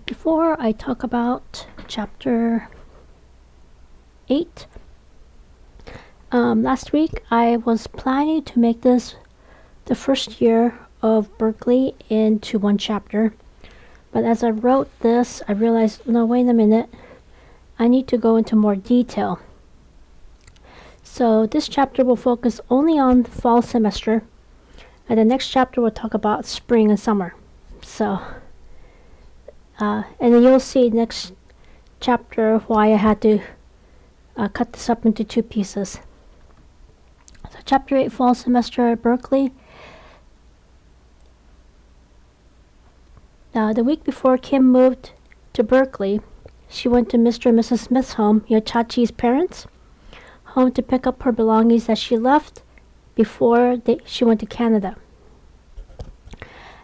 Before I talk about chapter 8, last week I was planning to make this the first year of Berkeley into one chapter. But as I wrote this, I realized, no, wait a minute, I need to go into more detail. So this chapter will focus only on the fall semester, and the next chapter will talk about spring and summer. So, and then you'll see next chapter why I had to cut this up into two pieces. So chapter 8, fall semester at Berkeley. The week before Kim moved to Berkeley, she went to Mr. and Mrs. Smith's home, Chachi's parents' home, to pick up her belongings that she left before she went to Canada.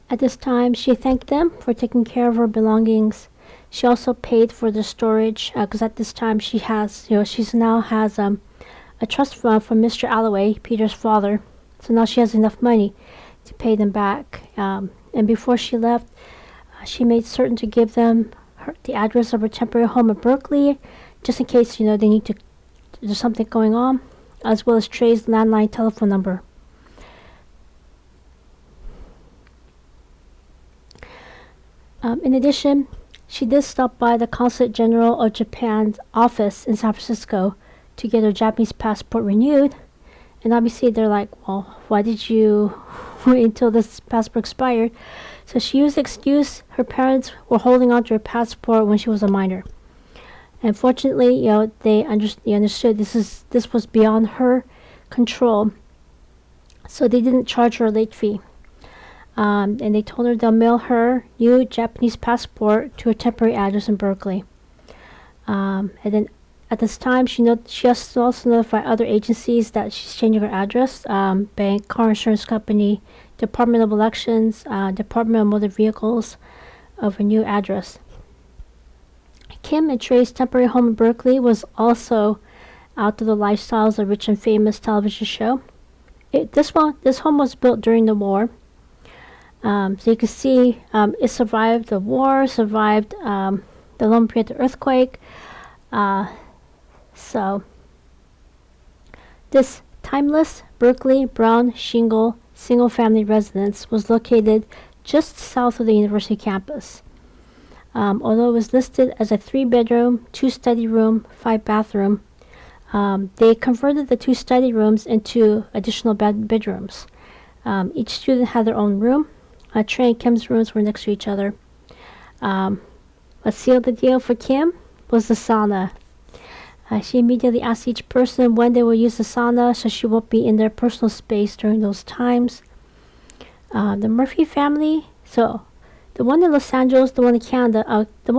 At this time, she thanked them for taking care of her belongings. She also paid for the storage because at this time she now has a trust fund from Mr. Alloway, Peter's father. So now she has enough money to pay them back. And before she left, she made certain to give them the address of her temporary home at Berkeley, just in case they need to. There's something going on, as well as Trey's landline telephone number. In addition, she did stop by the Consulate General of Japan's office in San Francisco to get her Japanese passport renewed. And obviously they're like, well, why did you wait until this passport expired? So she used the excuse her parents were holding on to her passport when she was a minor. And fortunately, they understood this was beyond her control. So they didn't charge her a late fee. And they told her they'll mail her new Japanese passport to a temporary address in Berkeley. And then at this time, she has to also notify other agencies that she's changing her address: bank, car insurance company, Department of Elections, Department of Motor Vehicles, of her new address. Kim and Trey's temporary home in Berkeley was also out of the lifestyles of rich and famous television show. This home was built during the war. So you can see it survived the war, survived the Loma Prieta earthquake. So this timeless Berkeley brown shingle single-family residence was located just south of the university campus. Although it was listed as a 3-bedroom, 2-study room, 5-bathroom, they converted the 2 study rooms into additional bedrooms. Each student had their own room. Trey and Kim's rooms were next to each other. What sealed the deal for Kim was the sauna. She immediately asked each person when they will use the sauna so she won't be in their personal space during those times. The Murphy family, so the one in Los Angeles, the one in Canada, the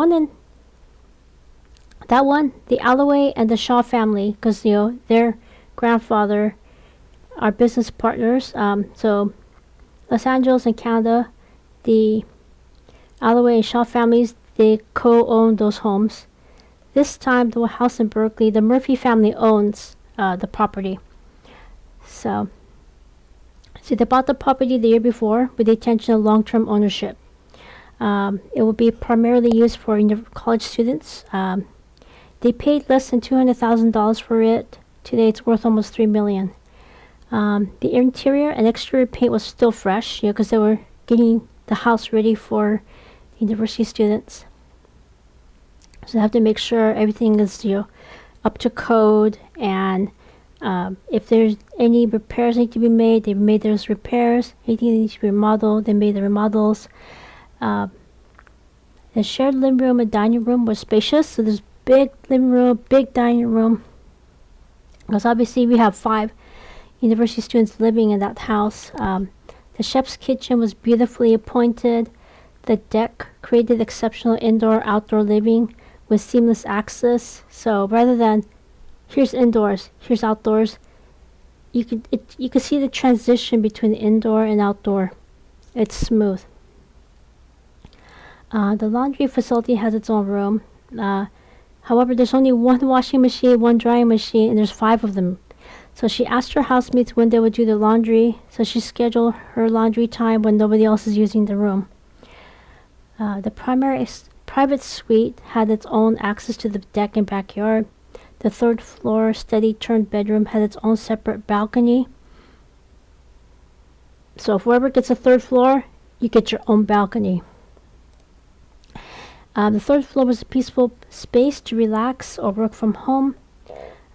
Alloway and the Shaw family, because their grandfather are business partners. So Los Angeles and Canada, the Alloway and Shaw families, they co-own those homes. This time, the house in Berkeley, the Murphy family owns the property. So they bought the property the year before with the intention of long-term ownership. It will be primarily used for college students. They paid less than $200,000 for it. Today, it's worth almost $3 million. The interior and exterior paint was still fresh, because they were getting the house ready for university students. So they have to make sure everything is, up to code, and if there's any repairs need to be made, they made those repairs. Anything that needs to be remodeled, they made the remodels. The shared living room and dining room was spacious, so there's big living room, big dining room. Because obviously we have 5 university students living in that house. The chef's kitchen was beautifully appointed. The deck created exceptional indoor-outdoor living with seamless access. So rather than here's indoors, here's outdoors, you can see the transition between the indoor and outdoor. It's smooth. The laundry facility has its own room. However, there's only one washing machine, one drying machine, and there's 5 of them. So she asked her housemates when they would do the laundry, so she scheduled her laundry time when nobody else is using the room. The primary private suite had its own access to the deck and backyard. The third floor steady-turned bedroom had its own separate balcony. So if whoever gets a third floor, you get your own balcony. The third floor was a peaceful space to relax or work from home.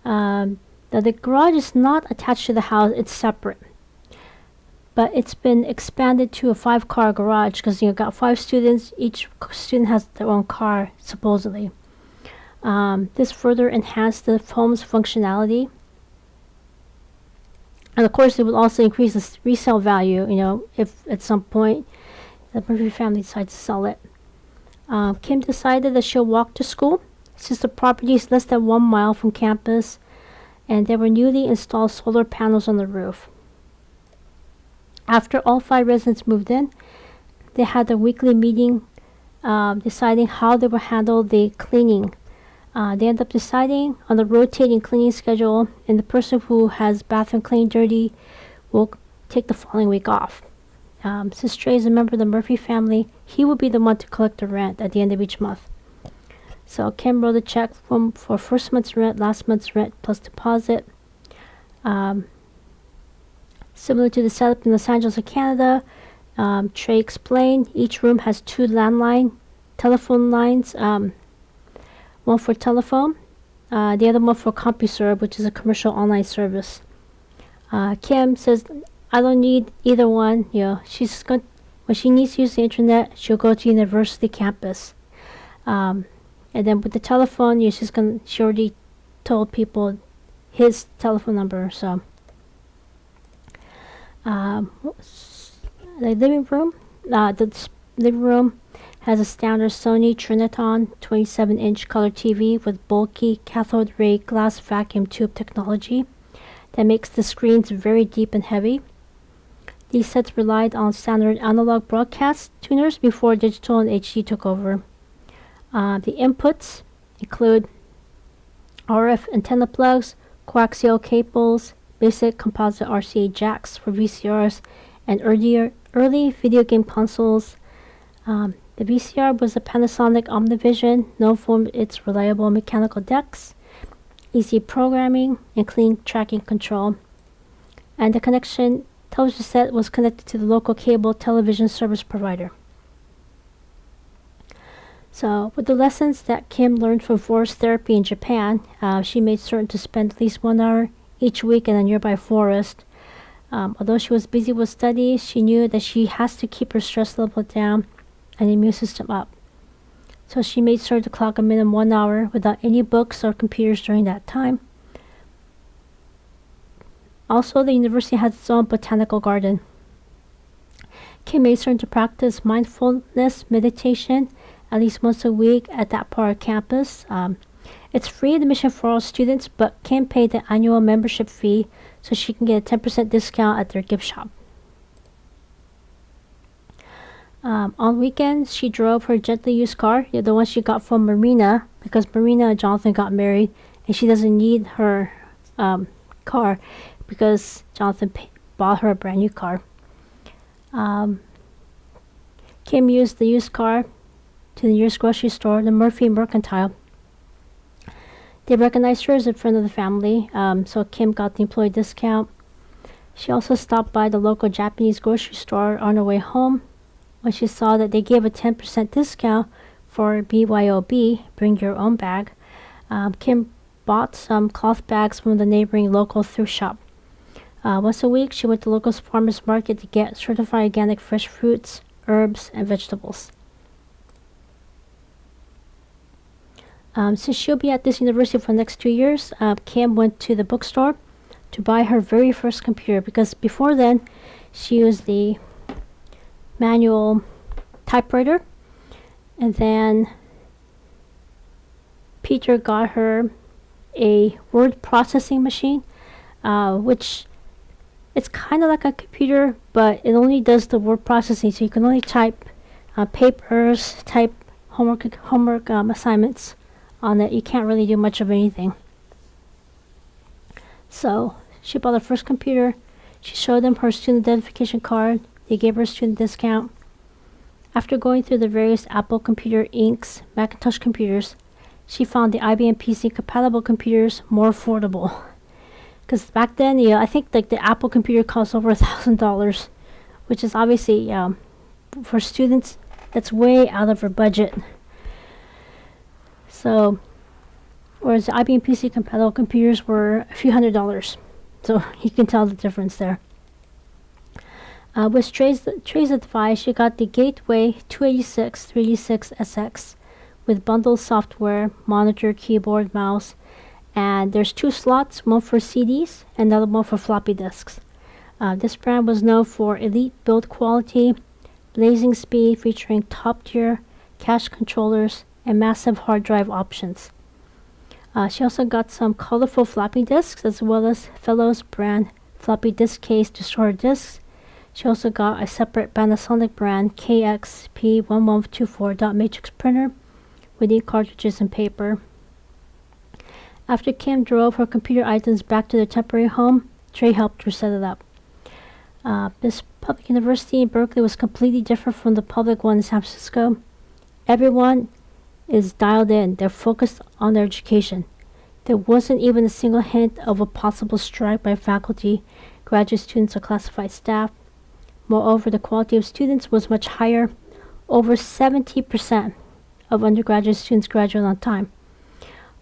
Now the garage is not attached to the house, it's separate. But it's been expanded to a 5-car garage because you've got 5 students. Each student has their own car, supposedly. This further enhanced the home's functionality. And of course, it will also increase the resale value, if at some point the Murphy family decides to sell it. Kim decided that she'll walk to school since the property is less than 1 mile from campus and there were newly installed solar panels on the roof. After all 5 residents moved in, they had a weekly meeting deciding how they will handle the cleaning. They end up deciding on the rotating cleaning schedule, and the person who has bathroom cleaned dirty will take the following week off. Since Trey is a member of the Murphy family, he will be the one to collect the rent at the end of each month. So Kim wrote a check for first month's rent, last month's rent plus deposit. Similar to the setup in Los Angeles or Canada, Trey explained each room has 2 landline telephone lines, one for telephone, the other one for CompuServe, which is a commercial online service. Kim says, I don't need either one. She's going when she needs to use the internet, she'll go to university campus. And then with the telephone, she already told people his telephone number. So the living room has a standard Sony Triniton 27-inch color TV with bulky cathode ray glass vacuum tube technology that makes the screens very deep and heavy. These sets relied on standard analog broadcast tuners before digital and HD took over. The inputs include RF antenna plugs, coaxial cables, basic composite RCA jacks for VCRs, and early video game consoles. The VCR was a Panasonic Omnivision, known for its reliable mechanical decks, easy programming, and clean tracking control. And the television set was connected to the local cable television service provider. So, with the lessons that Kim learned from forest therapy in Japan, she made certain to spend at least 1 hour each week in a nearby forest. Although she was busy with studies, she knew that she has to keep her stress level down and immune system up. So she made sure to clock a minimum 1 hour without any books or computers during that time. Also, the university has its own botanical garden. Kim made sure to practice mindfulness meditation at least once a week at that part of campus. It's free admission for all students, but Kim paid the annual membership fee so she can get a 10% discount at their gift shop. On weekends, she drove her gently used car, the one she got from Marina, because Marina and Jonathan got married, and she doesn't need her car because Jonathan bought her a brand new car. Kim used the used car to the nearest grocery store, the Murphy Mercantile. They recognized her as a friend of the family, so Kim got the employee discount. She also stopped by the local Japanese grocery store on her way home when she saw that they gave a 10% discount for BYOB, bring your own bag. Kim bought some cloth bags from the neighboring local thrift shop. Once a week, she went to local farmers market to get certified organic fresh fruits, herbs, and vegetables. Since she'll be at this university for the next 2 years, Kim went to the bookstore to buy her very first computer, because before then, she used the manual typewriter, and then Peter got her a word processing machine, which it's kind of like a computer, but it only does the word processing, so you can only type papers, type homework assignments on it. You can't really do much of anything. So she bought her first computer. She showed them her student identification card. They gave her a student discount. After going through the various Apple Computer Inc.'s Macintosh computers, she found the IBM PC compatible computers more affordable. Because back then, I think like the Apple computer cost over $1,000, which is obviously for students that's way out of her budget. So, whereas the IBM PC compatible computers were a few $100s. So you can tell the difference there. With Trey's advice, she got the Gateway 286 386SX with bundled software, monitor, keyboard, mouse, and there's 2 slots, one for CDs and another one for floppy disks. This brand was known for elite build quality, blazing speed featuring top-tier cache controllers, and massive hard drive options. She also got some colorful floppy disks as well as Fellows brand floppy disk case to store her disks. She also got a separate Panasonic brand KXP1124 dot matrix printer with ink cartridges and paper. After Kim drove her computer items back to their temporary home, Trey helped her set it up. This public university in Berkeley was completely different from the public one in San Francisco. Everyone is dialed in. They're focused on their education. There wasn't even a single hint of a possible strike by faculty, graduate students, or classified staff. Moreover, the quality of students was much higher. Over 70% of undergraduate students graduate on time.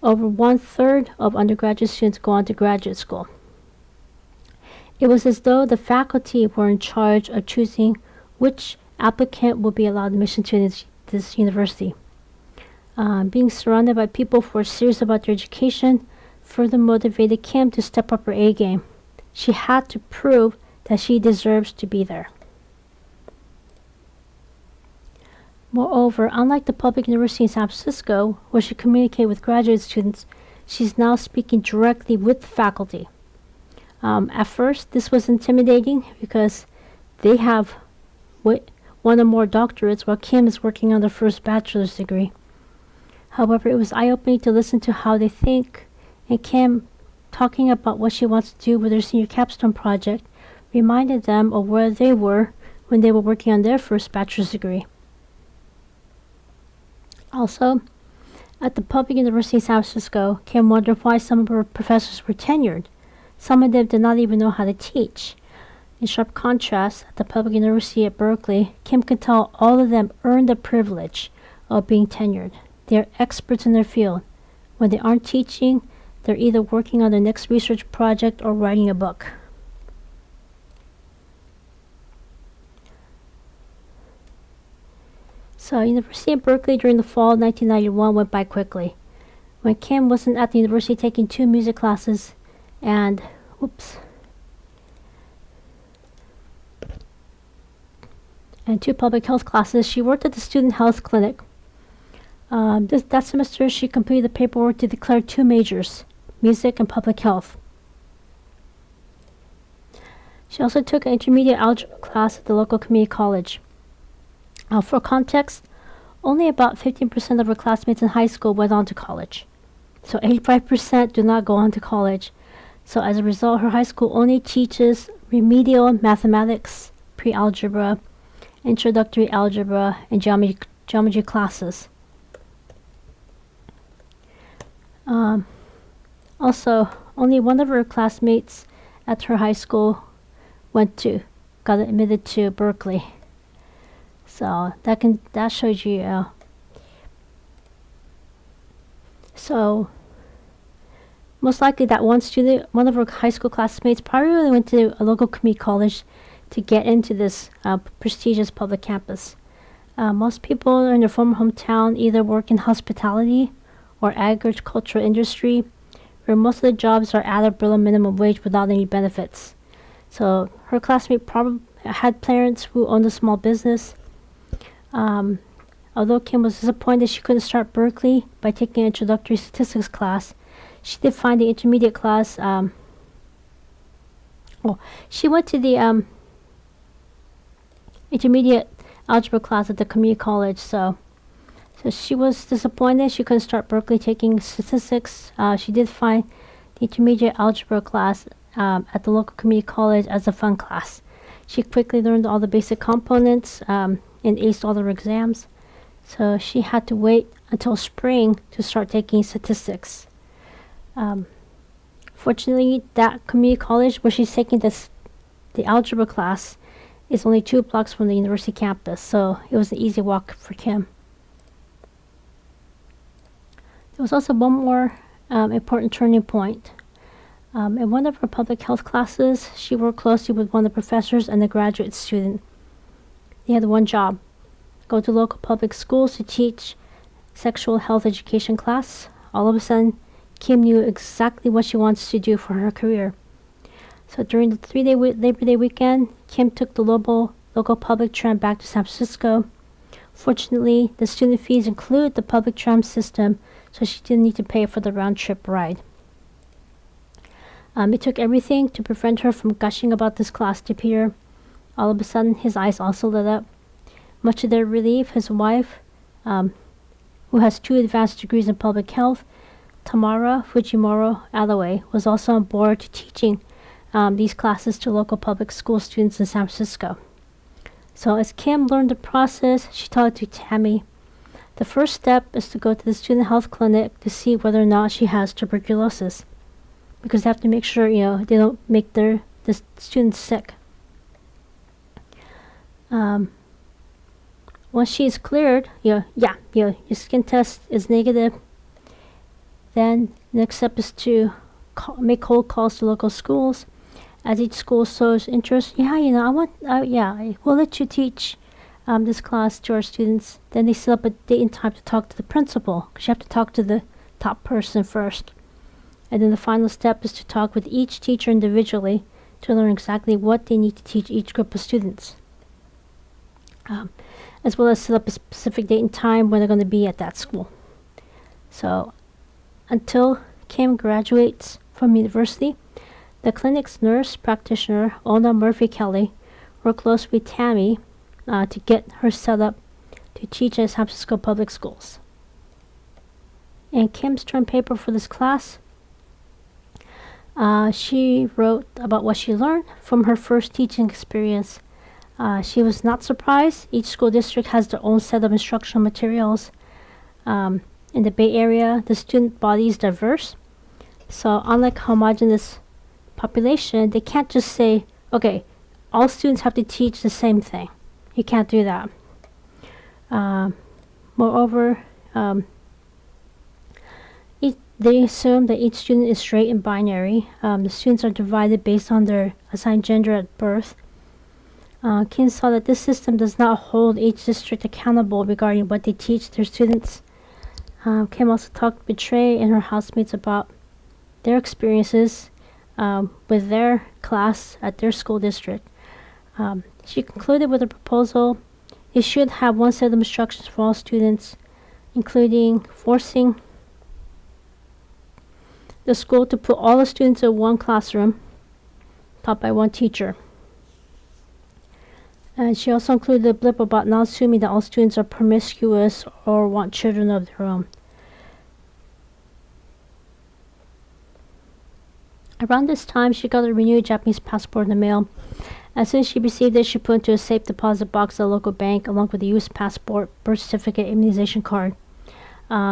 Over 1/3 of undergraduate students go on to graduate school. It was as though the faculty were in charge of choosing which applicant will be allowed admission to this university. Being surrounded by people who were serious about their education further motivated Kim to step up her A game. She had to prove that she deserves to be there. Moreover, unlike the public university in San Francisco, where she communicated with graduate students, she's now speaking directly with the faculty. At first, this was intimidating because they have one or more doctorates while Kim is working on her first bachelor's degree. However, it was eye-opening to listen to how they think, and Kim, talking about what she wants to do with her senior capstone project, reminded them of where they were when they were working on their first bachelor's degree. Also, at the public university in San Francisco, Kim wondered why some of her professors were tenured. Some of them did not even know how to teach. In sharp contrast, at the public university at Berkeley, Kim could tell all of them earned the privilege of being tenured. They are experts in their field. When they aren't teaching, they're either working on their next research project or writing a book. So, University of Berkeley during the fall of 1991 went by quickly. When Kim wasn't at the university taking 2 music classes and 2 public health classes, she worked at the student health clinic. That semester, she completed the paperwork to declare 2 majors, music and public health. She also took an intermediate algebra class at the local community college. For context, only about 15% of her classmates in high school went on to college. So 85% do not go on to college. So as a result, her high school only teaches remedial mathematics, pre-algebra, introductory algebra, and geometry classes. Also, only one of her classmates at her high school got admitted to Berkeley. So that shows you. So most likely that one of her high school classmates, probably went to a local community college to get into this prestigious public campus. Most people in their former hometown either work in hospitality or agricultural industry, where most of the jobs are at or below minimum wage without any benefits. So her classmate probably had parents who owned a small business. Although Kim was disappointed she couldn't start Berkeley by taking an introductory statistics class, she did find the intermediate class. She went to the intermediate algebra class at the community college, so she was disappointed she couldn't start Berkeley taking statistics. She did find the intermediate algebra class at the local community college as a fun class. She quickly learned all the basic components, and aced all her exams. So she had to wait until spring to start taking statistics. Fortunately, that community college where she's taking the algebra class is only 2 blocks from the university campus, so it was an easy walk for Kim. There was also one more important turning point. In one of her public health classes, she worked closely with one of the professors and a graduate student. They had one job: go to local public schools to teach sexual health education class. All of a sudden, Kim knew exactly what she wants to do for her career. So during the 3-day Labor Day weekend, Kim took the local public tram back to San Francisco. Fortunately, the student fees include the public tram system, so she didn't need to pay for the round-trip ride. It took everything to prevent her from gushing about this class to Peter. All of a sudden, his eyes also lit up. Much to their relief, his wife, who has 2 advanced degrees in public health, Tamara Fujimura Alloway, was also on board teaching these classes to local public school students in San Francisco. So as Kim learned the process, she taught it to Tammy. The first step is to go to the student health clinic to see whether or not she has tuberculosis, because they have to make sure they don't make the students sick. Once she is cleared, your skin test is negative, then next step is to make cold calls to local schools. As each school shows interest, we'll let you teach this class to our students. Then they set up a date and time to talk to the principal, because you have to talk to the top person first. And then the final step is to talk with each teacher individually to learn exactly what they need to teach each group of students, as well as set up a specific date and time when they're going to be at that school. So until Kim graduates from university, the clinic's nurse practitioner, Ona Murphy Kelly, worked closely with Tammy to get her set up to teach at San Francisco public schools. In Kim's term paper for this class, she wrote about what she learned from her first teaching experience. She was not surprised. Each school district has their own set of instructional materials. In the Bay Area, the student body is diverse. So unlike homogeneous population, they can't just say, okay, all students have to teach the same thing. You can't do that. Moreover, they assume that each student is straight and binary. The students are divided based on their assigned gender at birth. Kim saw that this system does not hold each district accountable regarding what they teach their students. Kim also talked with Trey and her housemates about their experiences with their class at their school district. She concluded with a proposal. They should have one set of instructions for all students, including forcing the school to put all the students in one classroom, taught by one teacher. And she also included a blip about not assuming that all students are promiscuous or want children of their own. Around this time, she got a renewed Japanese passport in the mail. As soon as she received it, she put it into a safe deposit box at a local bank, along with a U.S. passport, birth certificate, immunization card.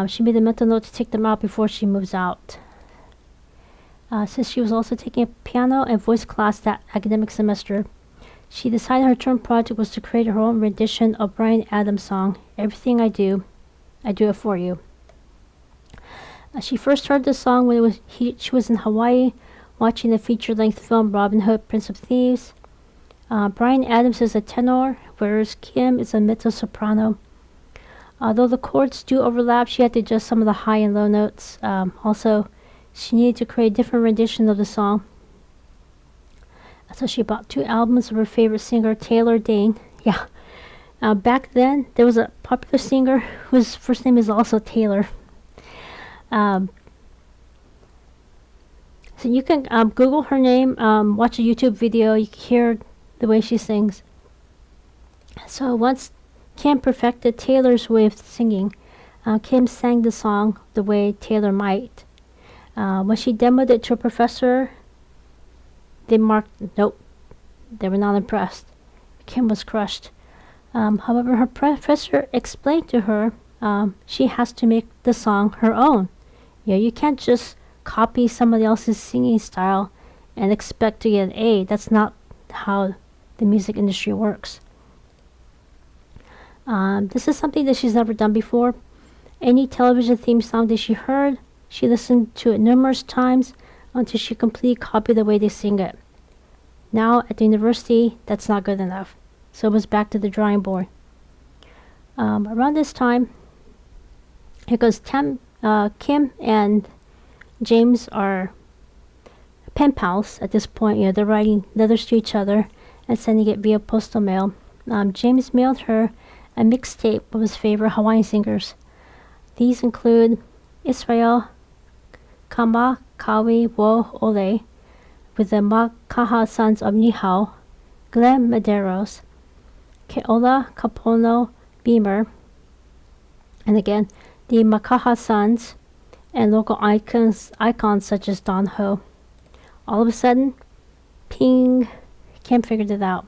She made a mental note to take them out before she moves out. Since she was also taking a piano and voice class that academic semester, she decided her term project was to create her own rendition of Bryan Adams' song, "Everything I Do It For You." She first heard the song when she was in Hawaii, watching the feature-length film Robin Hood, Prince of Thieves. Bryan Adams is a tenor, whereas Kim is a mezzo-soprano. Although the chords do overlap, she had to adjust some of the high and low notes. Also, she needed to create a different rendition of the song. So she bought 2 albums of her favorite singer, Taylor Dane. Back then, there was a popular singer whose first name is also Taylor. So you can Google her name, watch a YouTube video, you can hear the way she sings. So once Kim perfected Taylor's way of singing, Kim sang the song the way Taylor might. When she demoed it to a professor, they marked, nope, they were not impressed. Kim was crushed. However, her professor explained to her she has to make the song her own. You can't just copy somebody else's singing style and expect to get an A. That's not how the music industry works. This is something that she's never done before. Any television theme song that she heard, she listened to it numerous times until she completely copied the way they sing it. Now at the university, that's not good enough. So it was back to the drawing board. Around this time, because Kim and James are pen pals at this point. They're writing letters to each other and sending it via postal mail. James mailed her a mixtape of his favorite Hawaiian singers. These include Israel Kama Kawi Wo Ole with the Makaha Sons of Nihau, Glenn Medeiros, Keola Kapono Beamer, and again, the Makaha Sons and local icons such as Don Ho. All of a sudden, ping, Kim figured it out.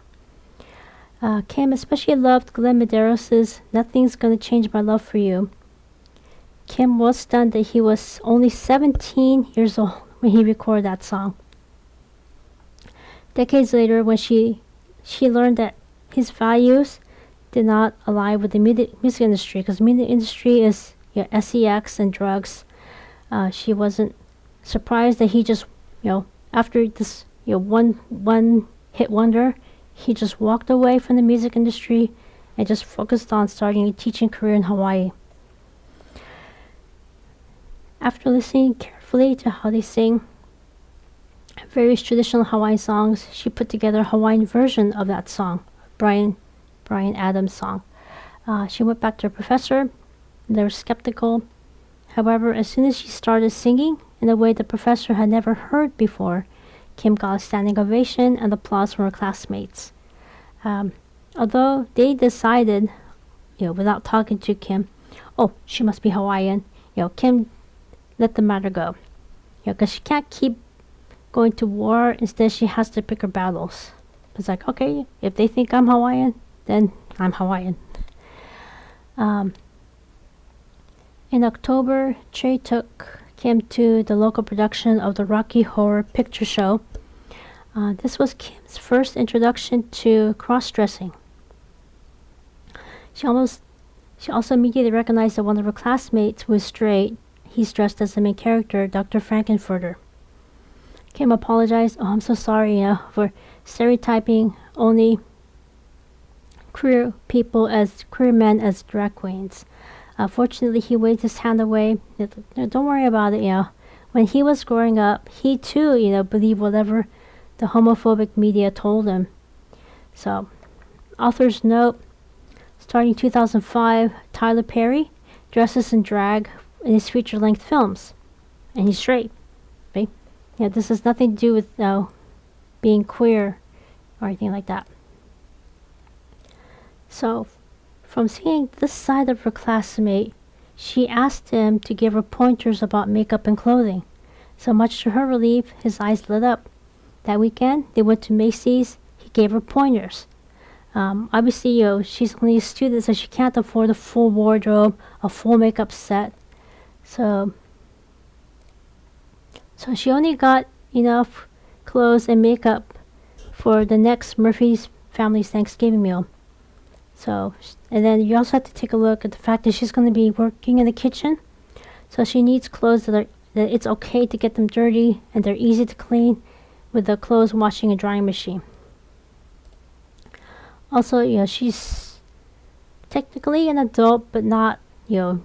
Kim especially loved Glenn Medeiros' Nothing's Gonna Change My Love for You. Kim was stunned that he was only 17 years old when he recorded that song. Decades later, when she learned that his values did not align with the music industry, because the music industry is sex and drugs, she wasn't surprised that he just, after this, one hit wonder, he just walked away from the music industry and just focused on starting a teaching career in Hawaii. After listening carefully to how they sing various traditional Hawaiian songs, she put together a Hawaiian version of that song, Brian Adams' song. She went back to her professor. They were skeptical. However, as soon as she started singing in a way the professor had never heard before, Kim got a standing ovation and applause from her classmates. Although they decided, without talking to Kim, she must be Hawaiian, Kim let the matter go. Because she can't keep going to war. Instead, she has to pick her battles. It's like, okay, if they think I'm Hawaiian, then I'm Hawaiian. In October, Trey took Kim to the local production of the Rocky Horror Picture Show. This was Kim's first introduction to cross-dressing. She also immediately recognized that one of her classmates who was straight. He's dressed as the main character, Dr. Frankenfurter. Kim apologized. I'm so sorry, for stereotyping only queer men as drag queens. Fortunately, he waved his hand away. Don't worry about it, When he was growing up, he too, believed whatever the homophobic media told him. So, author's note, starting 2005, Tyler Perry dresses in drag in his feature-length films. And he's straight. Okay? This has nothing to do with being queer or anything like that. So, from seeing this side of her classmate, she asked him to give her pointers about makeup and clothing. So much to her relief, his eyes lit up. That weekend, they went to Macy's. He gave her pointers. Obviously, she's only a student, so she can't afford a full wardrobe, a full makeup set. So she only got enough clothes and makeup for the next Murphy's family's Thanksgiving meal. So, and then you also have to take a look at the fact that she's going to be working in the kitchen. So she needs clothes that it's okay to get them dirty and they're easy to clean with the clothes washing and drying machine. Also, she's technically an adult, but not to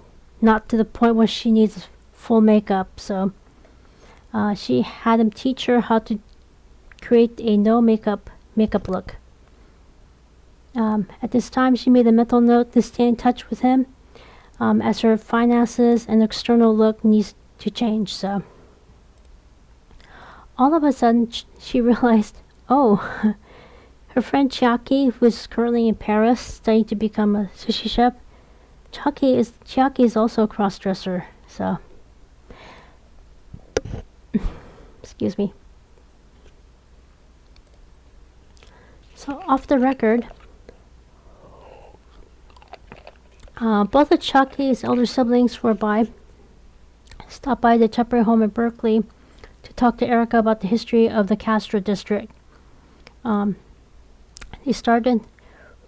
the point where she needs full makeup. So she had him teach her how to create a no makeup look. At this time, she made a mental note to stay in touch with him as her finances and external look needs to change. So all of a sudden, she realized, her friend Chiaki, who is currently in Paris studying to become a sushi chef, Chiaki is also a cross-dresser. So, excuse me. So off the record, Both of Chucky's elder siblings stopped by the temporary home in Berkeley to talk to Erica about the history of the Castro district. They started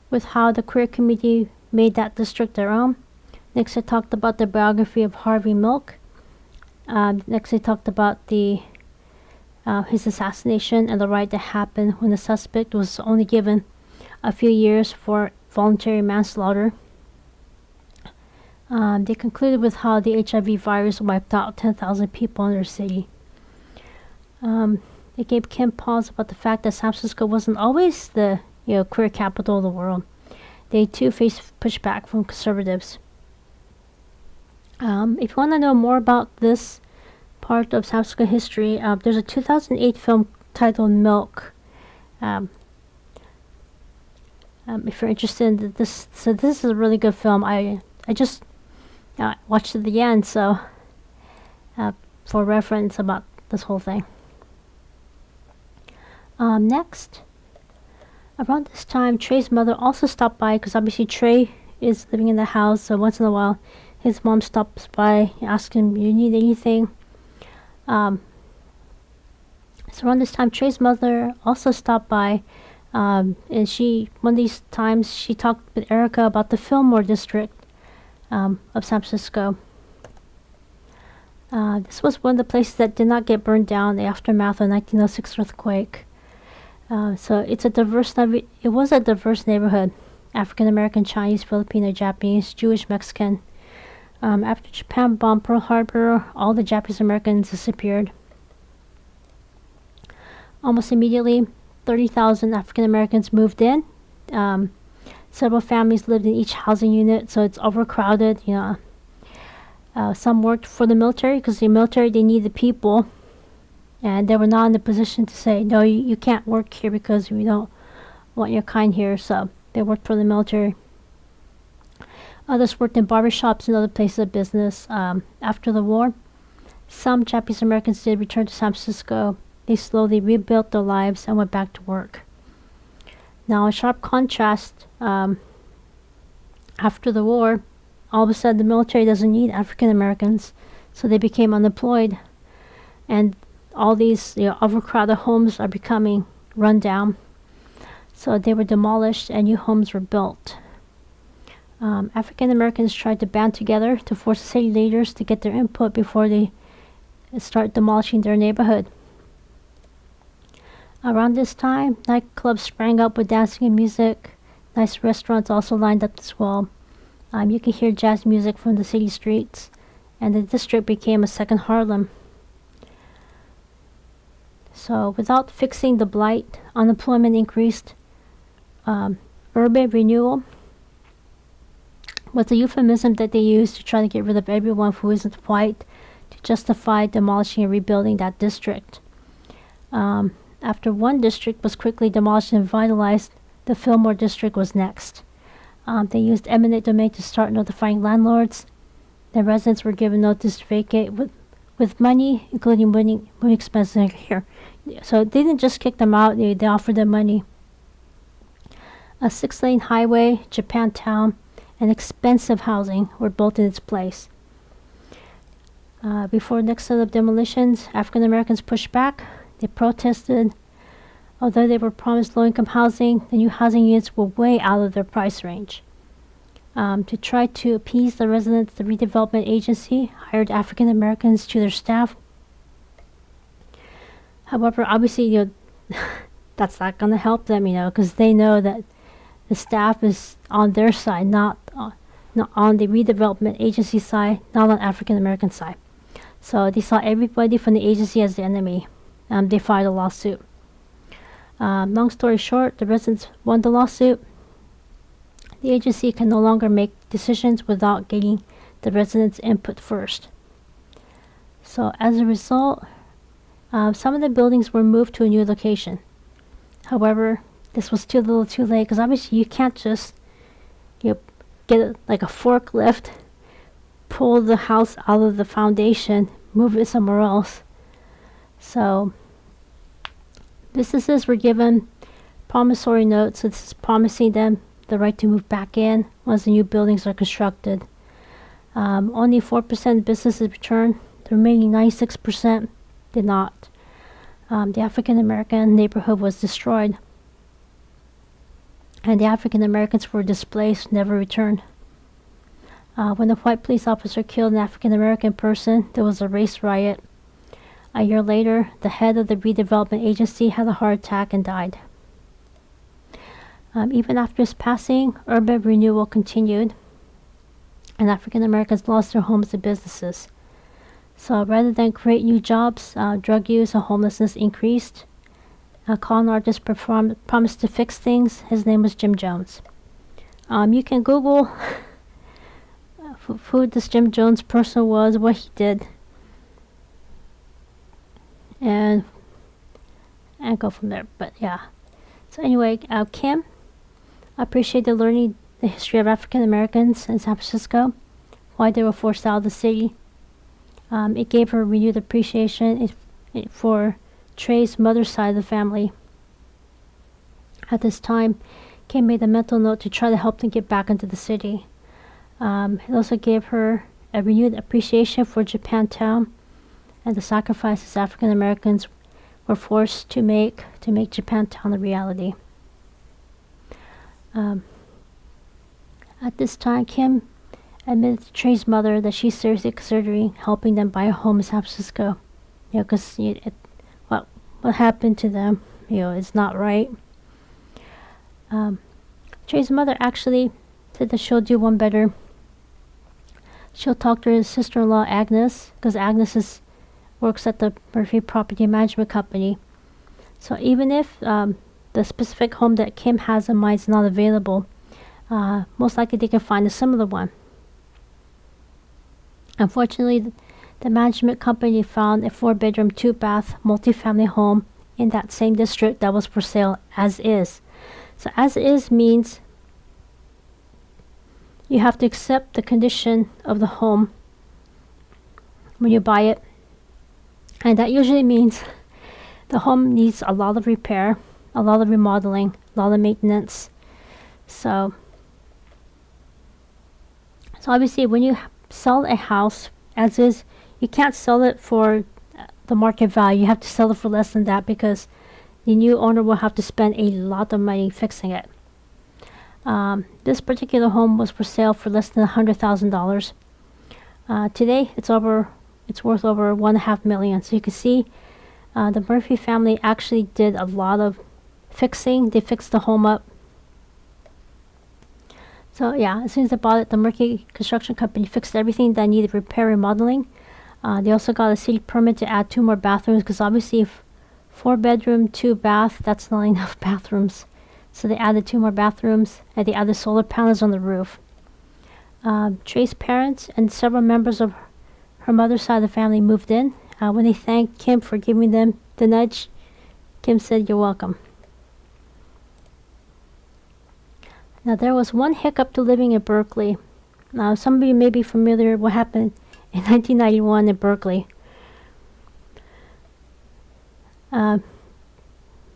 with how the queer community made that district their own. Next, they talked about the biography of Harvey Milk. Next, they talked about his assassination and the riot that happened when the suspect was only given a few years for voluntary manslaughter. They concluded with how the HIV virus wiped out 10,000 people in their city. They gave Kim pause about the fact that San Francisco wasn't always the queer capital of the world. They too faced pushback from conservatives. If you want to know more about this part of San Francisco history, there's a 2008 film titled Milk. If you're interested in this, so this is a really good film. I just watched it at the end, so for reference about this whole thing. Next, around this time, Trey's mother also stopped by because obviously Trey is living in the house, so once in a while his mom stops by, asking him, "You need anything?" So around this time, Trey's mother also stopped by, and one of these times she talked with Erica about the Fillmore district of San Francisco. This was one of the places that did not get burned down in the aftermath of the 1906 earthquake. So it was a diverse neighborhood: African American, Chinese, Filipino, Japanese, Jewish, Mexican. After Japan bombed Pearl Harbor, all the Japanese Americans disappeared. Almost immediately, 30,000 African Americans moved in. Several families lived in each housing unit, so it's overcrowded. Some worked for the military because the military, they needed people, and they were not in the position to say, "No, you can't work here because we don't want your kind here." So they worked for the military. Others worked in barbershops and other places of business. After the war, some Japanese Americans did return to San Francisco. They slowly rebuilt their lives and went back to work. Now, in sharp contrast, after the war, all of a sudden the military doesn't need African Americans, so they became unemployed, and all these overcrowded homes are becoming run down. So they were demolished and new homes were built. African Americans tried to band together to force the city leaders to get their input before they start demolishing their neighborhood. Around this time, nightclubs sprang up with dancing and music. Nice restaurants also lined up as well. You can hear jazz music from the city streets, and the district became a second Harlem. So without fixing the blight, unemployment increased. Urban renewal was a euphemism that they used to try to get rid of everyone who isn't white, to justify demolishing and rebuilding that district. After one district was quickly demolished and revitalized, the Fillmore district was next. They used eminent domain to start notifying landlords. The residents were given notice to vacate with money, including moving expenses here. So they didn't just kick them out, they offered them money. A 6-lane highway, Japantown, and expensive housing were built in its place. Before the next set of demolitions, African Americans pushed back. They protested. Although they were promised low-income housing, the new housing units were way out of their price range. To try to appease the residents, the redevelopment agency hired African Americans to their staff. However, obviously, that's not going to help them, because they know that the staff is on their side, not on the redevelopment agency side, not on African American side. So they saw everybody from the agency as the enemy. They filed a lawsuit. Long story short, the residents won the lawsuit. The agency can no longer make decisions without getting the residents' input first. So as a result, some of the buildings were moved to a new location. However, this was too little too late, because obviously you can't just get like a forklift, pull the house out of the foundation, move it somewhere else. So businesses were given promissory notes. So this is promising them the right to move back in once the new buildings are constructed. Only 4% of businesses returned. The remaining 96% did not. The African American neighborhood was destroyed, and the African Americans were displaced, never returned. When a white police officer killed an African American person, there was a race riot. A year later, the head of the redevelopment agency had a heart attack and died. Even after his passing, urban renewal continued, and African Americans lost their homes and businesses. So rather than create new jobs, drug use and homelessness increased. A con artist promised to fix things. His name was Jim Jones. You can Google who this Jim Jones person was, what he did, and go from there. But yeah. So anyway, Kim appreciated learning the history of African Americans in San Francisco, why they were forced out of the city. It gave her renewed appreciation for Trey's mother's side of the family. At this time, Kim made a mental note to try to help them get back into the city. It also gave her a renewed appreciation for Japantown and the sacrifices African Americans were forced to make Japantown a reality. At this time, Kim admitted to Trey's mother that she's seriously considering helping them buy a home in San Francisco. Because what happened to them, is not right. Trey's mother actually said that she'll do one better. She'll talk to his sister-in-law Agnes, because Agnes works at the Murphy Property Management Company. So even if the specific home that Kim has in mind is not available, most likely they can find a similar one. Unfortunately, the management company found a 4-bedroom, 2-bath, multifamily home in that same district that was for sale as is. So as is means you have to accept the condition of the home when you buy it. And that usually means the home needs a lot of repair, a lot of remodeling, a lot of maintenance. So obviously when you sell a house as is, you can't sell it for the market value. You have to sell it for less than that because the new owner will have to spend a lot of money fixing it. This particular home was for sale for less than $100,000. Today, it's worth over $1.5 million. So you can see the Murphy family actually did a lot of fixing. They fixed the home up. So yeah, as soon as they bought it, the Murphy Construction Company fixed everything that needed repair and remodeling. They also got a city permit to add 2 more bathrooms because obviously 4-bedroom, 2-bath, that's not enough bathrooms. So they added 2 more bathrooms and they added solar panels on the roof. Trey's parents and several members of her mother's side of the family moved in. When they thanked Kim for giving them the nudge, Kim said, "You're welcome." Now there was one hiccup to living in Berkeley. Now some of you may be familiar with what happened in 1991 in Berkeley.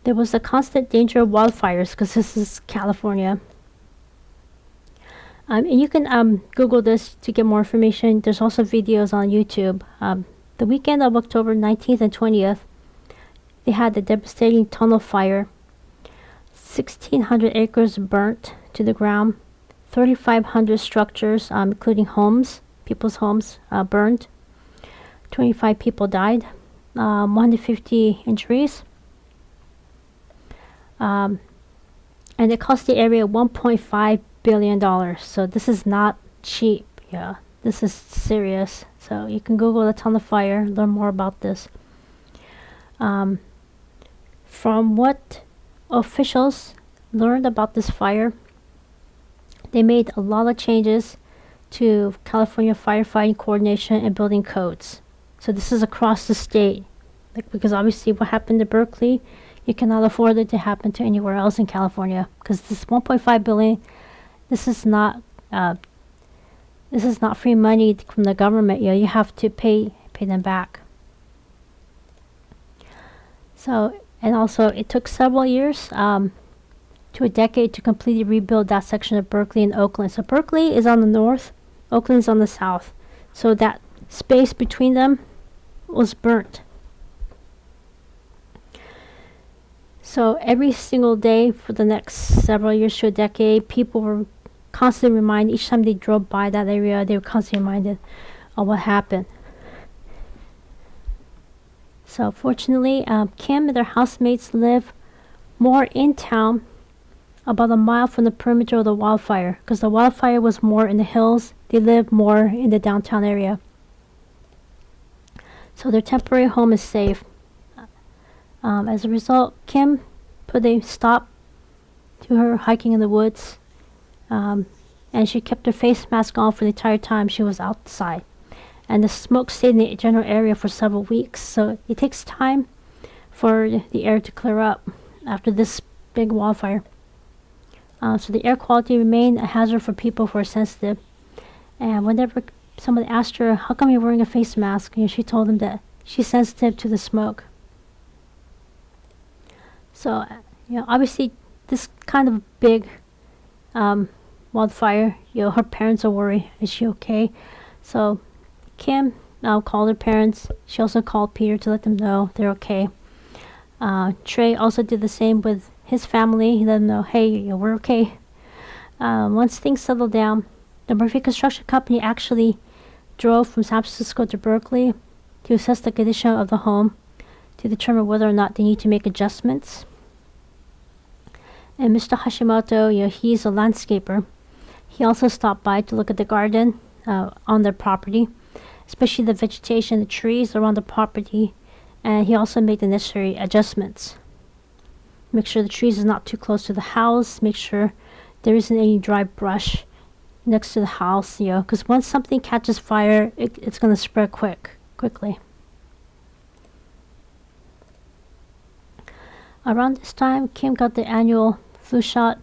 There was a constant danger of wildfires because this is California. And you can Google this to get more information. There's also videos on YouTube. The weekend of October 19th and 20th, they had the devastating tunnel fire. 1,600 acres burnt to the ground. 3,500 structures, including homes, people's homes, burned. 25 people died. 150 injuries. And it cost the area $1.5 billion. So this is not cheap. Yeah, this is serious. So you can Google the tunnel fire, learn more about this. From what officials learned about this fire, they made a lot of changes to California firefighting coordination and building codes. So this is across the state, because obviously what happened to Berkeley, you cannot afford it to happen to anywhere else in California, because this 1.5 billion, this is not free money from the government. You have to pay them back. So, and also it took several years to a decade to completely rebuild that section of Berkeley and Oakland. So Berkeley is on the north, Oakland is on the south. So that space between them was burnt. So every single day for the next several years to a decade, people were constantly reminded, each time they drove by that area, they were constantly reminded of what happened. So fortunately, Kim and their housemates live more in town, about a mile from the perimeter of the wildfire, because the wildfire was more in the hills. They lived more in the downtown area. So their temporary home is safe. As a result, Kim put a stop to her hiking in the woods, and she kept her face mask on for the entire time she was outside. And the smoke stayed in the general area for several weeks, so it takes time for the air to clear up after this big wildfire. So the air quality remained a hazard for people who are sensitive. And whenever somebody asked her, how come you're wearing a face mask? She told them that she's sensitive to the smoke. So, obviously this kind of big wildfire, her parents are worried. Is she okay? So Kim called her parents. She also called Peter to let them know they're okay. Trey also did the same with his family. He let them know, hey, we're okay. Once things settled down, the Murphy Construction Company actually drove from San Francisco to Berkeley to assess the condition of the home to determine whether or not they need to make adjustments. And Mr. Hashimoto, he's a landscaper. He also stopped by to look at the garden on their property, especially the vegetation, the trees around the property, and he also made the necessary adjustments. Make sure the trees is not too close to the house. Make sure there isn't any dry brush next to the house, because once something catches fire, it's going to spread quickly. Around this time, Kim got the annual flu shot.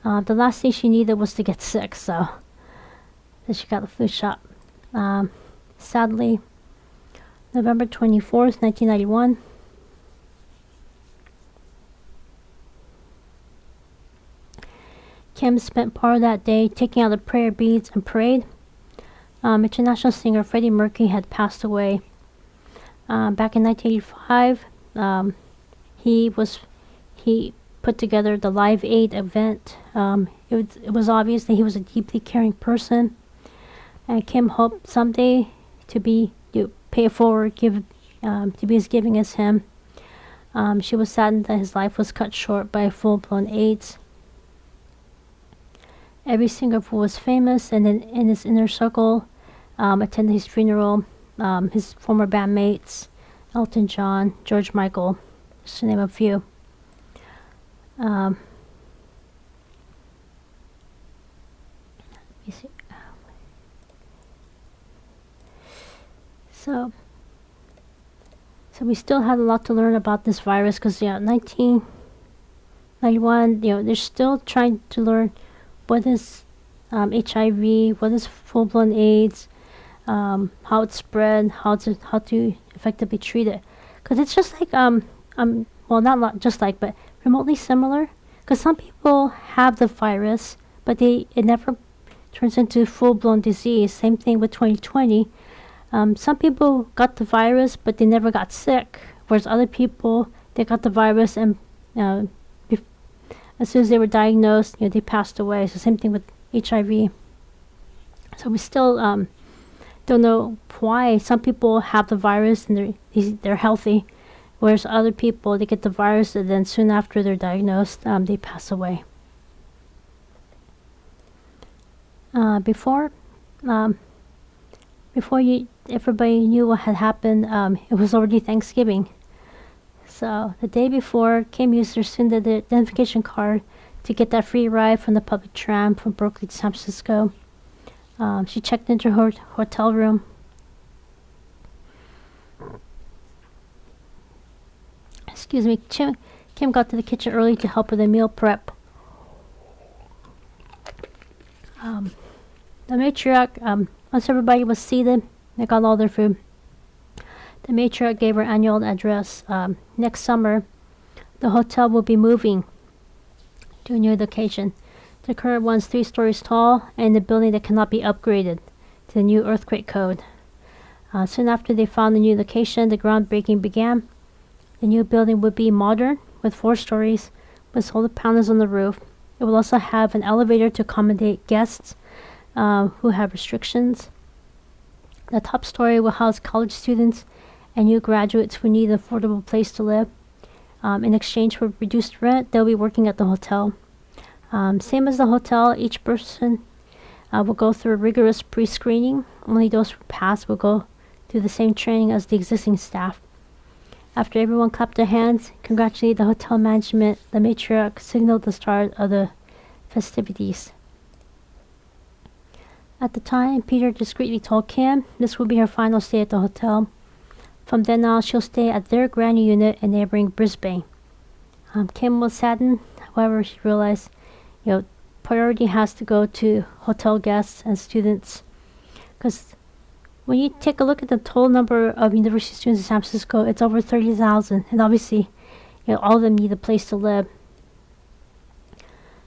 The last thing she needed was to get sick, so then she got the flu shot. Sadly, November 24th, 1991, Kim spent part of that day taking out the prayer beads and prayed. International singer Freddie Mercury had passed away. Back in 1985, he put together the Live Aid event. It was obvious that he was a deeply caring person, and Kim hoped someday to pay it forward, to be as giving as him. She was saddened that his life was cut short by full-blown AIDS. Every singer who was famous and in his inner circle attended his funeral. His former bandmates, Elton John, George Michael, just to name a few. Let me see. So we still had a lot to learn about this virus, because 1991, they're still trying to learn what is HIV, what is full-blown AIDS, how it's spread, how to effectively treat it. Because it's just like well, not just like, but remotely similar. Because some people have the virus, but it never turns into full-blown disease. Same thing with 2020. Some people got the virus, but they never got sick. Whereas other people, they got the virus, and as soon as they were diagnosed, they passed away. So same thing with HIV. So we still don't know why some people have the virus and they're healthy, whereas other people, they get the virus and then soon after they're diagnosed, they pass away. Before everybody knew what had happened, it was already Thanksgiving. So the day before, Kim used her student identification card to get that free ride from the public tram from Berkeley to San Francisco. She checked into her hotel room. Excuse me. Kim got to the kitchen early to help with the meal prep. The matriarch, once everybody was seated, they got all their food. The matriarch gave her annual address. Next summer, the hotel will be moving to a new location. The current one's 3 stories tall and a building that cannot be upgraded to the new earthquake code. Soon after they found the new location, the groundbreaking began. The new building would be modern with 4 stories with solar panels on the roof. It will also have an elevator to accommodate guests who have restrictions. The top story will house college students and new graduates who need an affordable place to live. In exchange for reduced rent, they'll be working at the hotel. Same as the hotel, each person will go through a rigorous pre-screening. Only those who pass will go through the same training as the existing staff. After everyone clapped their hands, congratulated the hotel management, the matriarch signaled the start of the festivities. At the time, Peter discreetly told Kim this would be her final stay at the hotel. From then on, she'll stay at their granny unit in neighboring Brisbane. Kim was saddened. However, she realized, priority has to go to hotel guests and students. Because when you take a look at the total number of university students in San Francisco, it's over 30,000. And obviously, all of them need a place to live.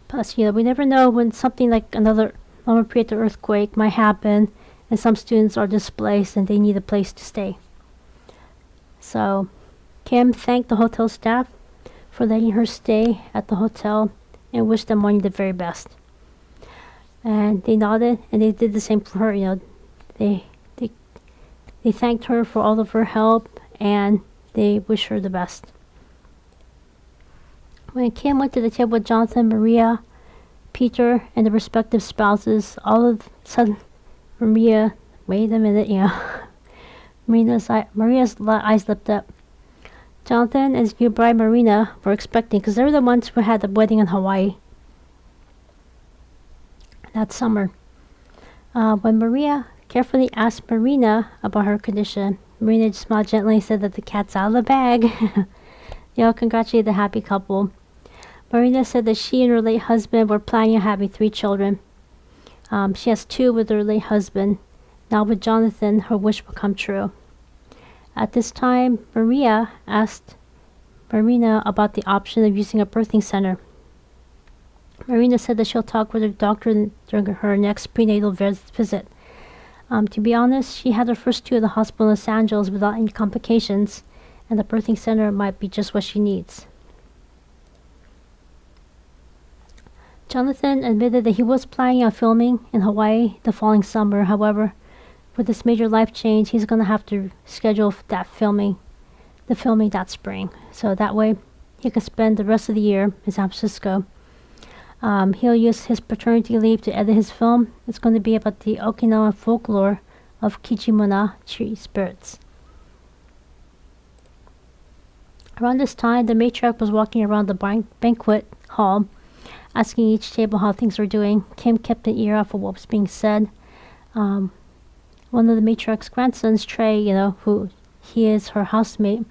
Plus, we never know when something like another Loma Prieta earthquake might happen and some students are displaced and they need a place to stay. So, Kim thanked the hotel staff for letting her stay at the hotel and wished them only the very best. And they nodded and they did the same for her. They thanked her for all of her help and they wished her the best. When Kim went to the table with Jonathan, Maria, Peter, and the respective spouses, all of a sudden, Maria, wait a minute, Maria's eyes lit up. Jonathan and his new bride, Marina, were expecting, because they were the ones who had the wedding in Hawaii that summer. When Maria carefully asked Marina about her condition, Marina just smiled gently and said that the cat's out of the bag. They all congratulated the happy couple. Marina said that she and her late husband were planning on having 3 children. She has 2 with her late husband. Now with Jonathan, her wish will come true. At this time, Maria asked Marina about the option of using a birthing center. Marina said that she'll talk with her doctor during her next prenatal visit. To be honest, she had her first 2 at the hospital in Los Angeles without any complications, and the birthing center might be just what she needs. Jonathan admitted that he was planning on filming in Hawaii the following summer. However, with this major life change, he's going to have to schedule the filming that spring. So that way, he can spend the rest of the year in San Francisco. He'll use his paternity leave to edit his film. It's going to be about the Okinawan folklore of Kichimuna tree spirits. Around this time, the matriarch was walking around the banquet hall, asking each table how things were doing. Kim kept an ear off of what was being said. One of the matriarch's grandsons, Trey, who he is her housemate,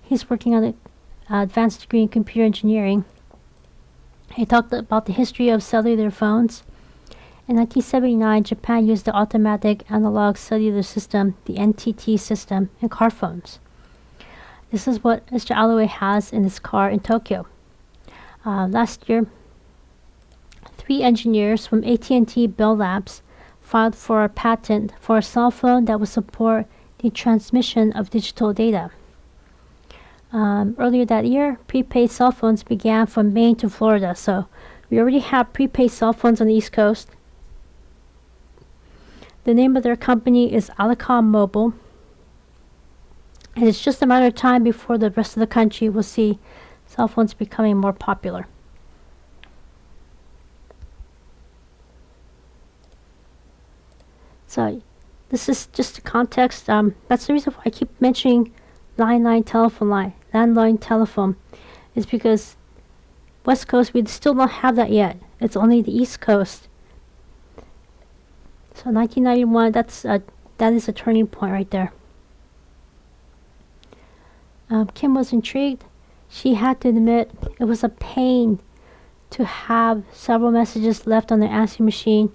he's working on an advanced degree in computer engineering. He talked about the history of cellular phones. In 1979, Japan used the automatic analog cellular system, the NTT system, in car phones. This is what Mr. Alloway has in his car in Tokyo. Last year, 3 engineers from AT&T Bell Labs filed for a patent for a cell phone that would support the transmission of digital data. Earlier that year, prepaid cell phones began from Maine to Florida, so we already have prepaid cell phones on the East Coast. The name of their company is Alicom Mobile, and it's just a matter of time before the rest of the country will see cell phones becoming more popular. So this is just the context. That's the reason why I keep mentioning landline telephone, is because West Coast, we still don't have that yet. It's only the East Coast. So 1991, that is a turning point right there. Kim was intrigued. She had to admit it was a pain to have several messages left on their answering machine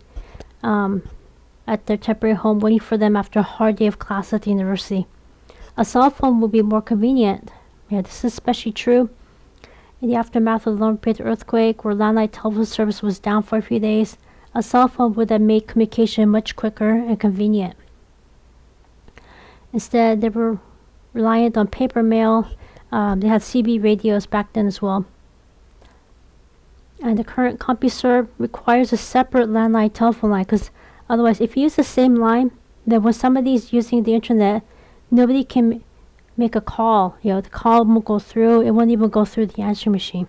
at their temporary home waiting for them after a hard day of class at the university. A cell phone would be more convenient. Yeah, this is especially true In the aftermath of the Lone Pit earthquake, where landline telephone service was down for a few days, a cell phone would have made communication much quicker and convenient. Instead, they were reliant on paper mail. They had CB radios back then as well. And the current CompuServe requires a separate landline telephone line, because otherwise, if you use the same line, then when somebody's using the internet, nobody can make a call. The call won't go through. It won't even go through the answering machine.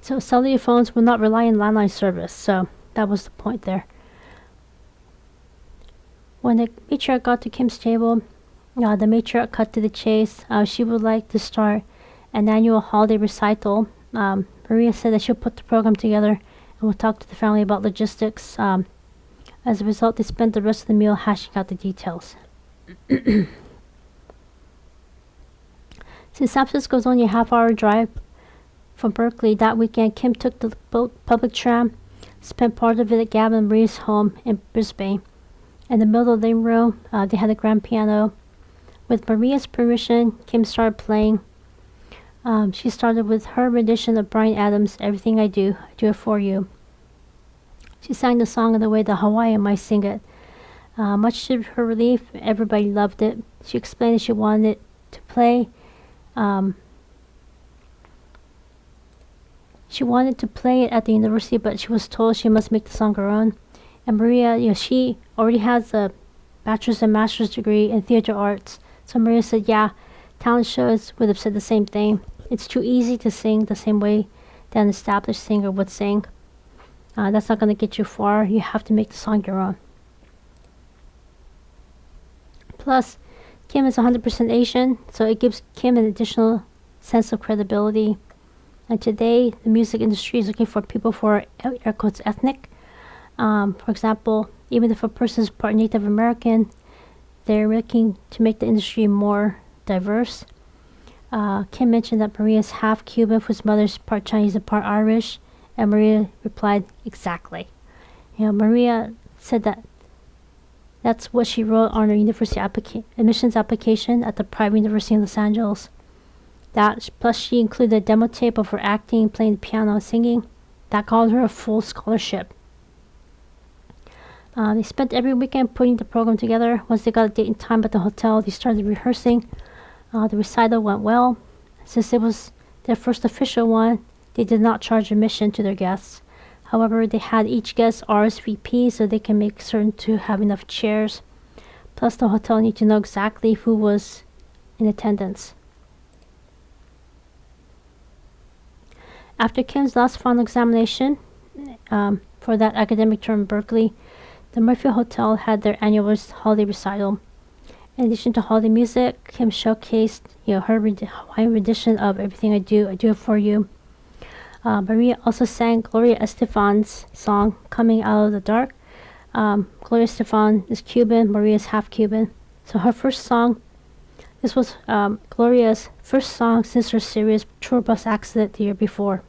So cellular phones will not rely on landline service. So that was the point there. When the matriarch got to Kim's table, the matriarch cut to the chase. She would like to start an annual holiday recital. Maria said that she'll put the program together and will talk to the family about logistics. As a result, they spent the rest of the meal hashing out the details. Since San Francisco is only a half-hour drive from Berkeley, that weekend Kim took the public tram, spent part of it at Gavin and Marie's home in Brisbane. In the middle of the living room, they had a grand piano. With Maria's permission, Kim started playing. She started with her rendition of Bryan Adams' Everything I Do It For You. She sang the song in the way the Hawaiian might sing it. Much to her relief, everybody loved it. She explained that she wanted to play. She wanted to play it at the university, but she was told she must make the song her own. And Maria, she already has a bachelor's and master's degree in theater arts. So Maria said, yeah, talent shows would have said the same thing. It's too easy to sing the same way that an established singer would sing. That's not going to get you far. You have to make the song your own. Plus, Kim is 100% Asian, so it gives Kim an additional sense of credibility. And today, the music industry is looking for people who are, air quotes, ethnic. For example, even if a person is part Native American, they're looking to make the industry more diverse. Kim mentioned that Maria is half Cuban, whose mother's part Chinese and part Irish, and Maria replied, exactly. Maria said that that's what she wrote on her university admissions application at the private University in Los Angeles. That, plus she included a demo tape of her acting, playing the piano, and singing. That got her a full scholarship. They spent every weekend putting the program together. Once they got a date and time at the hotel, they started rehearsing. The recital went well. Since it was their first official one, they did not charge admission to their guests. However, they had each guest RSVP so they can make certain to have enough chairs. Plus, the hotel needed to know exactly who was in attendance. After Kim's last final examination for that academic term in Berkeley, the Murphy Hotel had their annual holiday recital. In addition to holiday music, Kim showcased her Hawaiian rendition of Everything I Do It For You. Maria also sang Gloria Estefan's song, Coming Out of the Dark. Gloria Estefan is Cuban, Maria is half Cuban. So her first song, this was Gloria's first song since her serious tour bus accident the year before.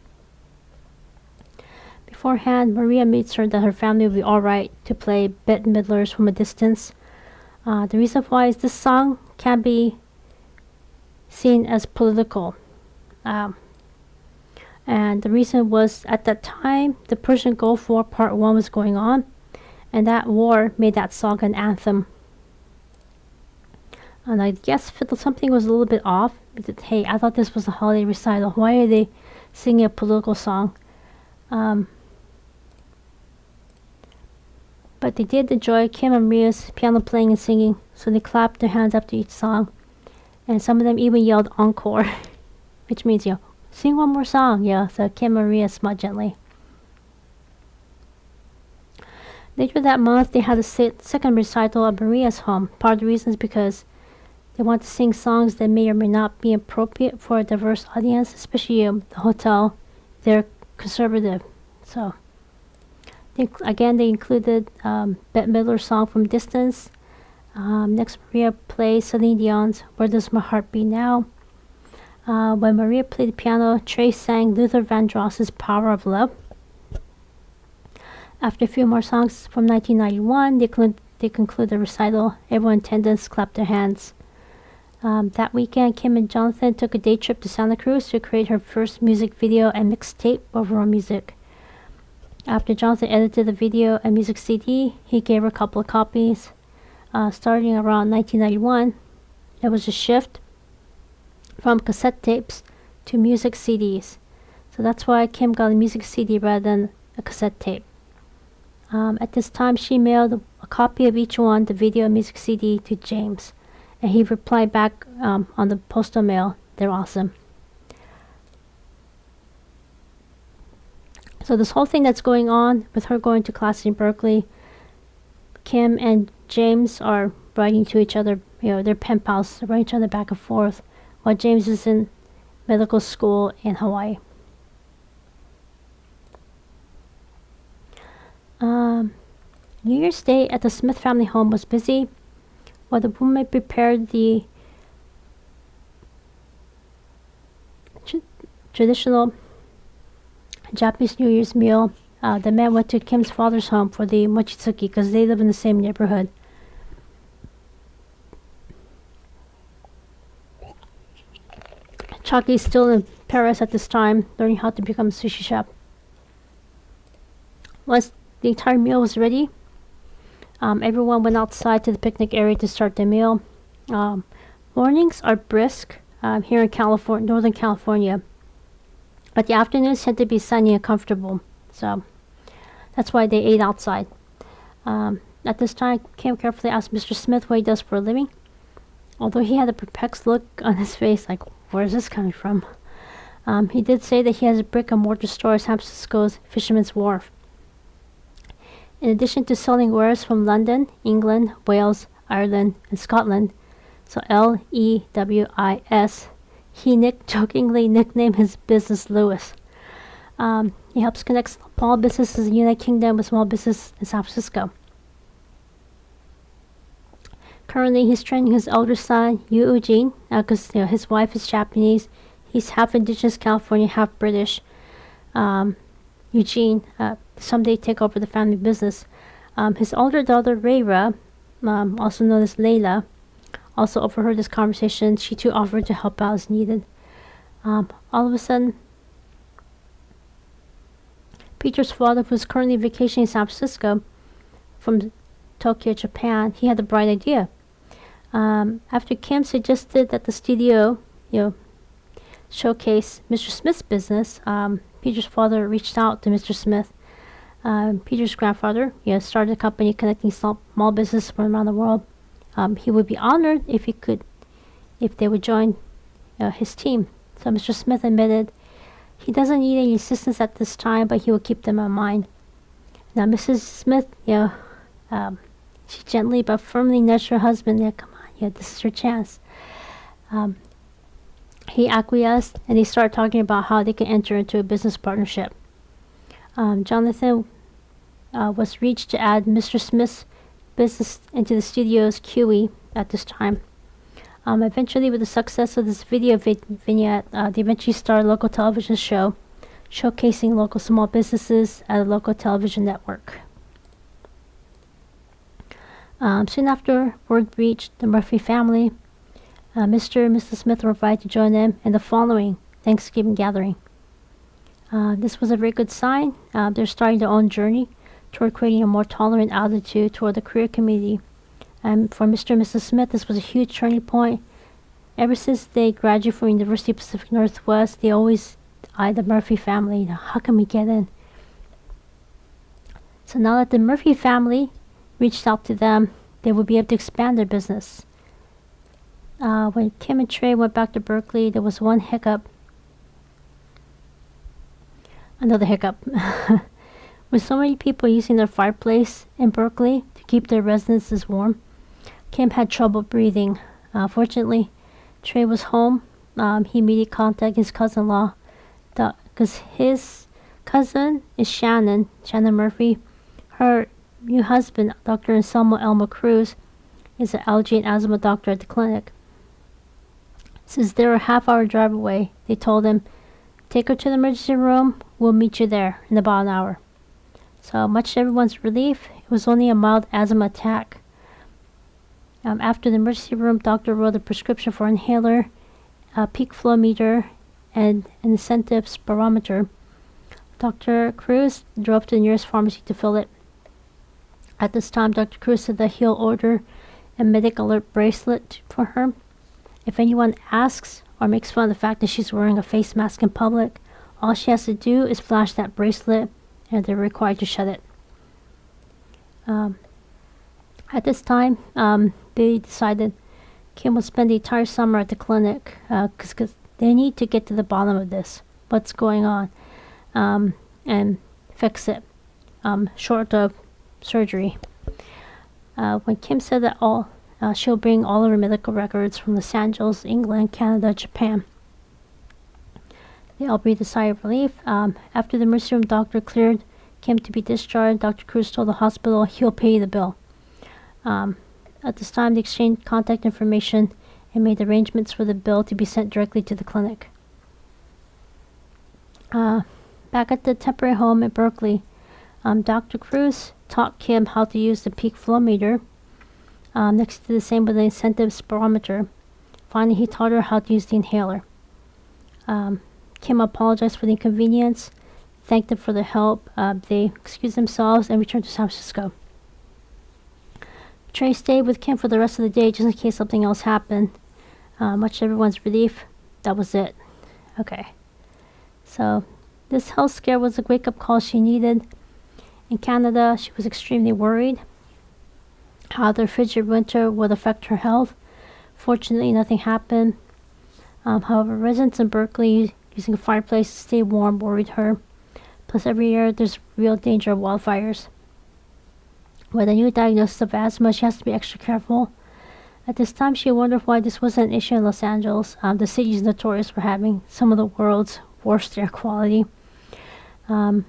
Beforehand, Maria made certain that her family would be alright to play Bette Midler's From a Distance. The reason why is this song can be seen as political. And the reason was, at that time, the Persian Gulf War Part 1 was going on, and that war made that song an anthem. And I guess something was a little bit off. Because, hey, I thought this was a holiday recital. Why are they singing a political song? But they did enjoy Kim and Maria's piano playing and singing, so they clapped their hands after each song. And some of them even yelled encore, which means, sing one more song. So Kim and Maria smiled gently. Later that month, they had a second recital at Maria's home. Part of the reason is because they want to sing songs that may or may not be appropriate for a diverse audience, especially the hotel. They're conservative. So, they included Bette Midler's song From Distance. Next, Maria played Celine Dion's Where Does My Heart Be Now? When Maria played the piano, Trey sang Luther Vandross's Power of Love. After a few more songs from 1991, they conclude the recital. Everyone in attendance clapped their hands. That weekend, Kim and Jonathan took a day trip to Santa Cruz to create her first music video and mixtape of her own music. After Jonathan edited the video and music CD, he gave her a couple of copies. Starting around 1991, there was a shift from cassette tapes to music CDs. So that's why Kim got a music CD rather than a cassette tape. At this time, she mailed a copy of each one, the video and music CD, to James. And he replied back on the postal mail, "They're awesome." So this whole thing that's going on with her going to class in Berkeley, Kim and James are writing to each other. They're pen pals, they're writing each other back and forth, while James is in medical school in Hawaii. New Year's Day at the Smith family home was busy. While the woman prepared the traditional Japanese New Year's meal, the man went to Kim's father's home for the mochitsuki because they live in the same neighborhood. Chaki is still in Paris at this time, learning how to become a sushi chef. Once the entire meal was ready, everyone went outside to the picnic area to start the meal. Mornings are brisk here in Northern California, but the afternoons tend to be sunny and comfortable, so that's why they ate outside. At this time, Kim carefully asked Mr. Smith what he does for a living, although he had a perplexed look on his face, like, where's this coming from? He did say that he has a brick and mortar store at San Francisco's Fisherman's Wharf. In addition to selling wares from London, England, Wales, Ireland, and Scotland, so Lewis, he jokingly nicknamed his business Lewis. He helps connect small businesses in the United Kingdom with small business in San Francisco. Currently, he's training his elder son, Eugene, because his wife is Japanese. He's half indigenous California, half British. Eugene someday take over the family business. His older daughter, Rayra, also known as Layla, also overheard this conversation. She too offered to help out as needed. All of a sudden, Peter's father, who was currently vacationing in San Francisco from Tokyo, Japan, he had a bright idea. After Kim suggested that the studio, showcase Mr. Smith's business, Peter's father reached out to Mr. Smith. Peter's grandfather, started a company connecting small businesses from around the world. He would be honored if they would join his team. So Mr. Smith admitted he doesn't need any assistance at this time, but he will keep them in mind. Now, Mrs. Smith, she gently but firmly nudged her husband. Come on, this is your chance. He acquiesced, and they started talking about how they could enter into a business partnership. Jonathan was reached to add Mr. Smith's business into the studio's QE at this time. Eventually, with the success of this video vignette, they eventually started a local television show showcasing local small businesses at a local television network. Soon after, word reached the Murphy family. Mr. and Mrs. Smith were invited to join them in the following Thanksgiving gathering. This was a very good sign. They're starting their own journey toward creating a more tolerant attitude toward the queer community. And for Mr. and Mrs. Smith, this was a huge turning point. Ever since they graduated from University of Pacific Northwest, they always eyed the Murphy family. How can we get in? So now that the Murphy family reached out to them, they would be able to expand their business. When Kim and Trey went back to Berkeley, there was one hiccup. Another hiccup. With so many people using their fireplace in Berkeley to keep their residences warm, Kim had trouble breathing. Fortunately, Trey was home. He immediately contacted his cousin-in-law, because his cousin is Shannon Murphy. Her new husband, Dr. Anselmo Elmo Cruz, is an allergy and asthma doctor at the clinic. Since they were a half-hour drive away, they told him, "Take her to the emergency room. We'll meet you there in about an hour." So much to everyone's relief, it was only a mild asthma attack. After the emergency room, doctor wrote a prescription for inhaler, a peak flow meter, and an incentive spirometer. Dr. Cruz drove to the nearest pharmacy to fill it. At this time, Dr. Cruz said that he'll order a medic alert bracelet for her. If anyone asks or makes fun of the fact that she's wearing a face mask in public, all she has to do is flash that bracelet, and they're required to shut it. At this time, they decided Kim will spend the entire summer at the clinic because they need to get to the bottom of this, what's going on, and fix it, short of surgery. When Kim said that she'll bring all of her medical records from Los Angeles, England, Canada, Japan, they all breathed a sigh of relief. After the emergency room doctor cleared Kim to be discharged, Dr. Cruz told the hospital he'll pay the bill. At this time, they exchanged contact information and made arrangements for the bill to be sent directly to the clinic. Back at the temporary home in Berkeley, Dr. Cruz taught Kim how to use the peak flow meter, next to the same with the incentive spirometer. Finally, he taught her how to use the inhaler. Kim apologized for the inconvenience, thanked them for the help. They excused themselves and returned to San Francisco. Trey stayed with Kim for the rest of the day just in case something else happened. Much to everyone's relief, that was it. Okay. So, this health scare was a wake-up call she needed. In Canada, she was extremely worried how the frigid winter would affect her health. Fortunately, nothing happened. However, residents in Berkeley using a fireplace to stay warm worried her. Plus, every year there's real danger of wildfires. With a new diagnosis of asthma, she has to be extra careful. At this time, she wondered why this wasn't an issue in Los Angeles. The city is notorious for having some of the world's worst air quality. When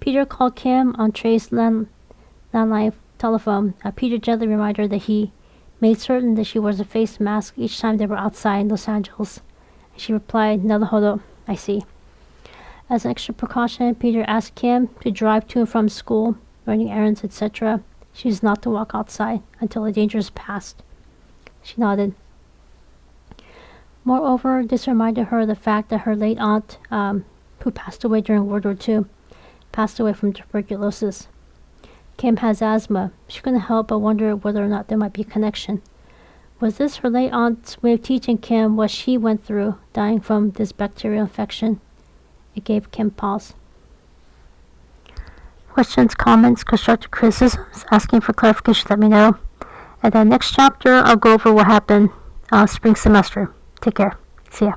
Peter called Kim on Trey's landline telephone, Peter gently reminded her that he made certain that she wears a face mask each time they were outside in Los Angeles. She replied, "Naruhodo, I see." As an extra precaution, Peter asked Kim to drive to and from school, running errands, etc. She is not to walk outside until the danger is past. She nodded. Moreover, this reminded her of the fact that her late aunt, who passed away during World War II, passed away from tuberculosis. Kim has asthma. She couldn't help but wonder whether or not there might be a connection. Was this her late aunt's way of teaching Kim what she went through, dying from this bacterial infection? It gave Kim pause. Questions, comments, constructive criticisms, asking for clarification, let me know. And then next chapter, I'll go over what happened spring semester. Take care. See ya.